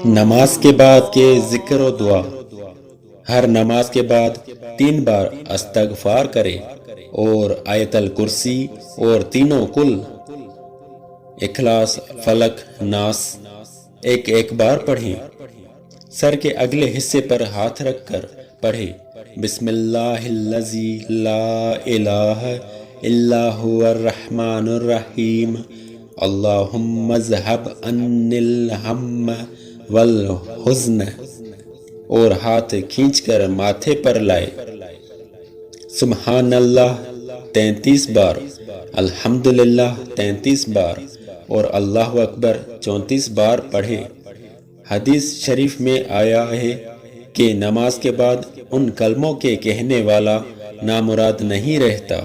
نماز کے بعد کے ذکر و دعا۔ ہر نماز کے بعد 3 بار استغفار کرے اور آیت الکرسی اور تینوں کل، اخلاص، فلق، ناس ایک بار پڑھیں۔ سر کے اگلے حصے پر ہاتھ رکھ کر پڑھے بسم اللہ الذی لا الہ الا هو الرحمن الرحیم اللہم اذھب عنی الہم والحزن، اور ہاتھ کھینچ کر ماتھے پر لائے۔ سبحان اللہ 33 بار، الحمدللہ 33 بار اور اللہ اکبر 34 بار پڑھے۔ حدیث شریف میں آیا ہے کہ نماز کے بعد ان کلموں کے کہنے والا نامراد نہیں رہتا۔